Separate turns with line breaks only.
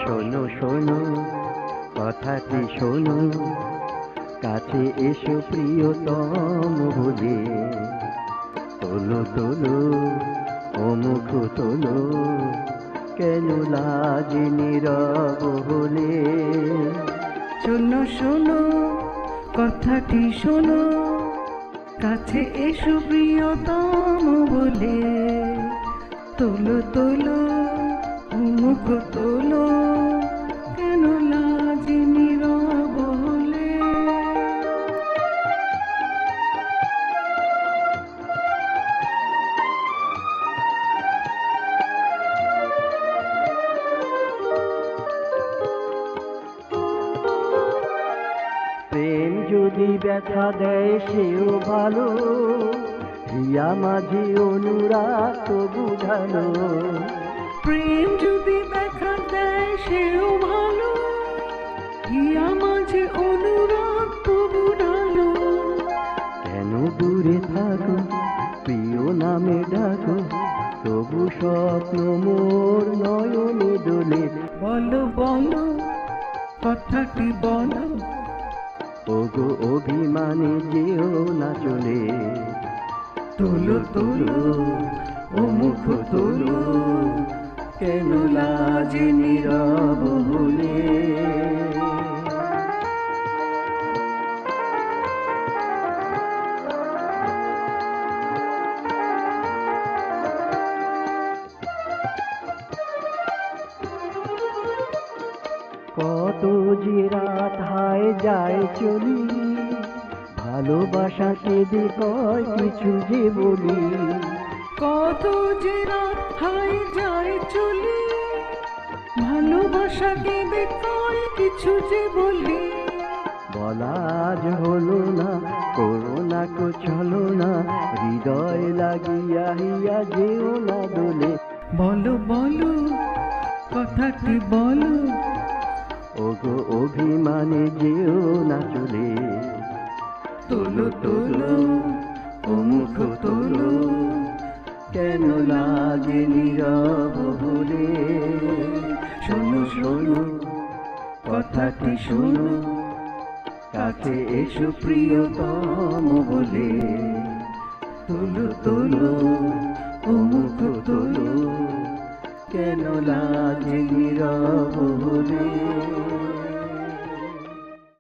শোনো শোনো কথাটি শোনো, কাছে এসো প্রিয়তম বলে। তোলো তোলো ও মুখ তোলো, কেন লাজ নীরব হলে?
শোনো শোনো কথাটি শোনো, কাছে এসো প্রিয়তম বলে। তোলো তোলো ও মুখ তোলো, কেন লাজ নীরব হলে?
প্রেম যদি ব্যথা দেয় সেও ভালো, হিয়া মাঝে অনুরাগ তো বুঝালো।
প্রেম যদি দেখা দেয় সেও ভালো, হিয়া মাঝে অনুরাগ তো বুড়ালো।
কেন দূরে থাকো প্রিয় নামে ডাকো, তবু স্বপ্ন মোর নয়নে দোলে।
বলো বলো কথাটি বলো,
ওগো অভিমানে যেও না চলে।
তোলো তোলো ও মুখ তোলো, কেন লাজ নীরব হলে?
কত যে রাত হায় যায় চলি, ভালোবাসা কেঁদে কয় কিছু যে বলি।
কত যে রাত হায় যায় চলি, ভালোবাসাকে দেখায় কিছু যে বলি।
বলা আজ হলো না, করোনা কো চলো না, হৃদয় লাগিয়া হিয়া যেও না দোলে।
বলো বলো কথাটি বলো,
ওগো অভিমানে যেও না চলে।
তোলো তোলো ও মুখ তোলো, কেন লাগে নীরব হলে? শোনো শোনো কথাটি শোনো, কাছে এসো প্রিয়তম বলে। তোলো তোলো ও মুখ তোলো, কেন লাগে নীরব হলে?